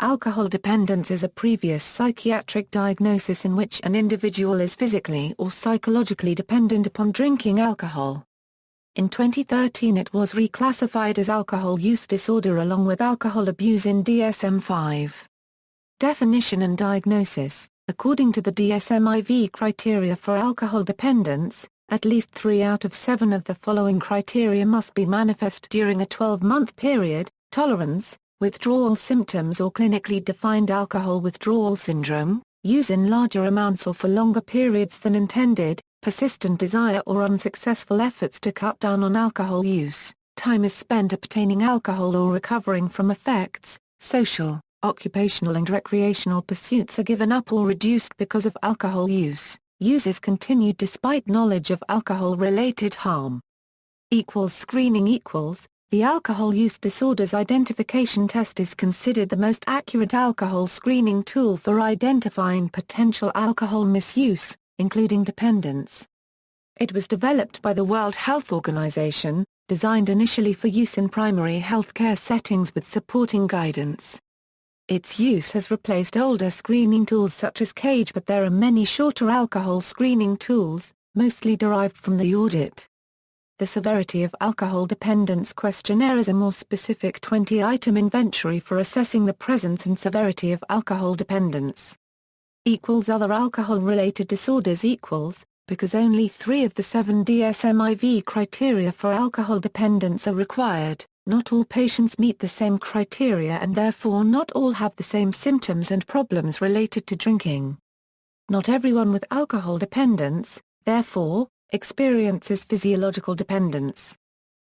Alcohol dependence is a previous psychiatric diagnosis in which an individual is physically or psychologically dependent upon drinking alcohol. In 2013 it was reclassified as alcohol use disorder along with alcohol abuse in DSM-5. Definition and diagnosis. According to the DSM-IV criteria for alcohol dependence, at least 3 out of 7 of the following criteria must be manifest during a 12-month period: tolerance, withdrawal symptoms or clinically defined alcohol withdrawal syndrome, use in larger amounts or for longer periods than intended, persistent desire or unsuccessful efforts to cut down on alcohol use, time is spent obtaining alcohol or recovering from effects, social, occupational and recreational pursuits are given up or reduced because of alcohol use, use is continued despite knowledge of alcohol-related harm. Screening The Alcohol Use Disorders Identification Test is considered the most accurate alcohol screening tool for identifying potential alcohol misuse, including dependence. It was developed by the World Health Organization, designed initially for use in primary healthcare settings with supporting guidance. Its use has replaced older screening tools such as CAGE, but there are many shorter alcohol screening tools, mostly derived from the audit. The Severity of Alcohol Dependence Questionnaire is a more specific 20-item inventory for assessing the presence and severity of alcohol dependence. Other alcohol-related disorders because only 3 of the 7 DSM-IV criteria for alcohol dependence are required, not all patients meet the same criteria and therefore not all have the same symptoms and problems related to drinking. Not everyone with alcohol dependence, therefore, experiences physiological dependence.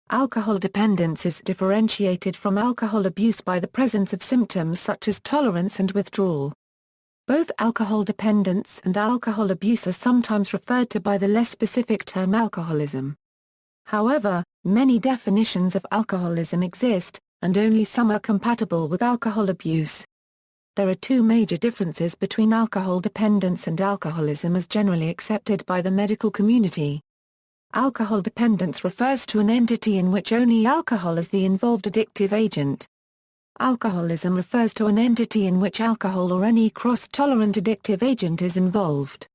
Alcohol dependence is differentiated from alcohol abuse by the presence of symptoms such as tolerance and withdrawal. Both alcohol dependence and alcohol abuse are sometimes referred to by the less specific term alcoholism. However, many definitions of alcoholism exist, and only some are compatible with alcohol abuse. There are 2 major differences between alcohol dependence and alcoholism as generally accepted by the medical community. Alcohol dependence refers to an entity in which only alcohol is the involved addictive agent. Alcoholism refers to an entity in which alcohol or any cross-tolerant addictive agent is involved.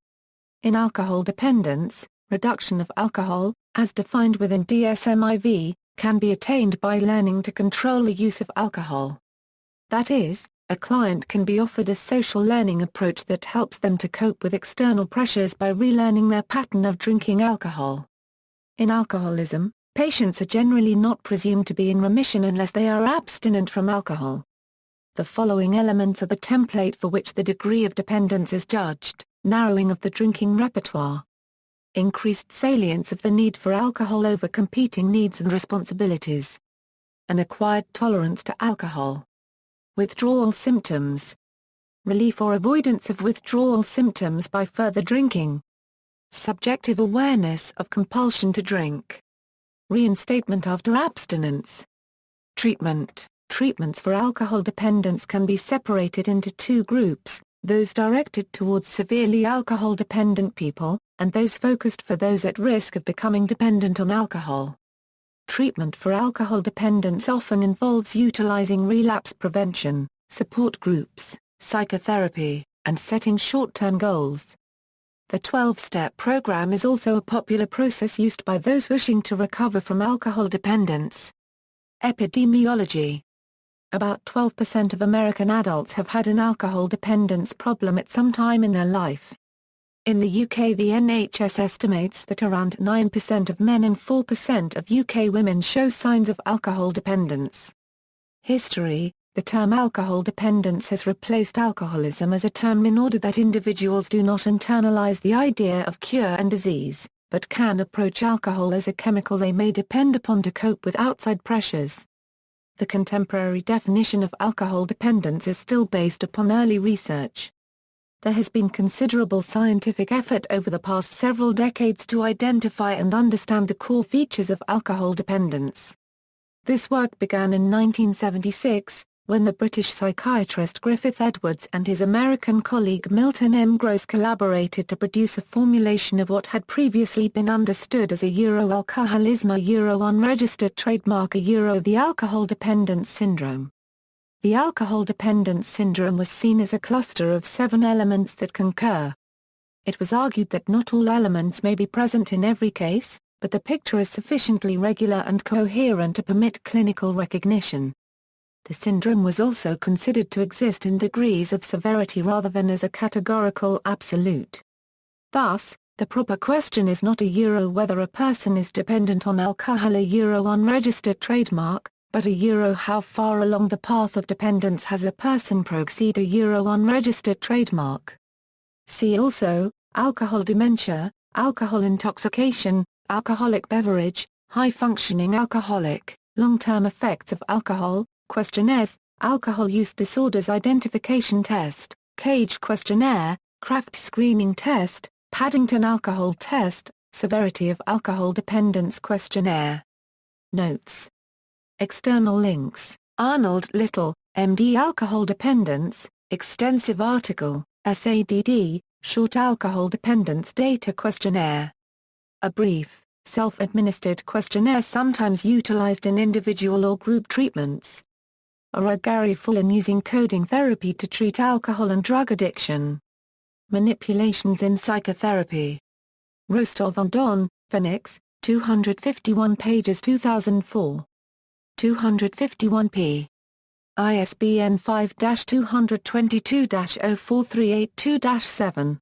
In alcohol dependence, reduction of alcohol, as defined within DSM-IV, can be attained by learning to control the use of alcohol. That is, a client can be offered a social learning approach that helps them to cope with external pressures by relearning their pattern of drinking alcohol. In alcoholism, patients are generally not presumed to be in remission unless they are abstinent from alcohol. The following elements are the template for which the degree of dependence is judged: narrowing of the drinking repertoire, increased salience of the need for alcohol over competing needs and responsibilities, an acquired tolerance to alcohol, withdrawal symptoms, relief or avoidance of withdrawal symptoms by further drinking, subjective awareness of compulsion to drink, reinstatement after abstinence. Treatments for alcohol dependence can be separated into 2 groups, those directed towards severely alcohol-dependent people, and those focused for those at risk of becoming dependent on alcohol. Treatment for alcohol dependence often involves utilizing relapse prevention, support groups, psychotherapy, and setting short-term goals. The 12-step program is also a popular process used by those wishing to recover from alcohol dependence. Epidemiology. About 12% of American adults have had an alcohol dependence problem at some time in their life. In the UK, the NHS estimates that around 9% of men and 4% of UK women show signs of alcohol dependence. History. The term alcohol dependence has replaced alcoholism as a term in order that individuals do not internalize the idea of cure and disease, but can approach alcohol as a chemical they may depend upon to cope with outside pressures. The contemporary definition of alcohol dependence is still based upon early research. There has been considerable scientific effort over the past several decades to identify and understand the core features of alcohol dependence. This work began in 1976, when the British psychiatrist Griffith Edwards and his American colleague Milton M. Gross collaborated to produce a formulation of what had previously been understood as alcoholism, unregistered trademark, the alcohol dependence syndrome. The alcohol dependence syndrome was seen as a cluster of 7 elements that concur. It was argued that not all elements may be present in every case, but the picture is sufficiently regular and coherent to permit clinical recognition. The syndrome was also considered to exist in degrees of severity rather than as a categorical absolute. Thus, the proper question is not whether a person is dependent on alcohol, unregistered trademark, but how far along the path of dependence has a person proceed, unregistered trademark. See also, alcohol dementia, alcohol intoxication, alcoholic beverage, high-functioning alcoholic, long-term effects of alcohol, questionnaires, alcohol use disorders identification test, Cage questionnaire, Kraft screening test, Paddington alcohol test, severity of alcohol dependence questionnaire. Notes. External links: Arnold Little, MD, Alcohol Dependence, extensive article, SADD, Short Alcohol Dependence Data Questionnaire. A brief, self-administered questionnaire sometimes utilized in individual or group treatments. Gary Fullen using coding therapy to treat alcohol and drug addiction. Manipulations in psychotherapy. Rostov-on-Don, Phoenix, 251 pages 2004. 251 p. ISBN 5-222-04382-7.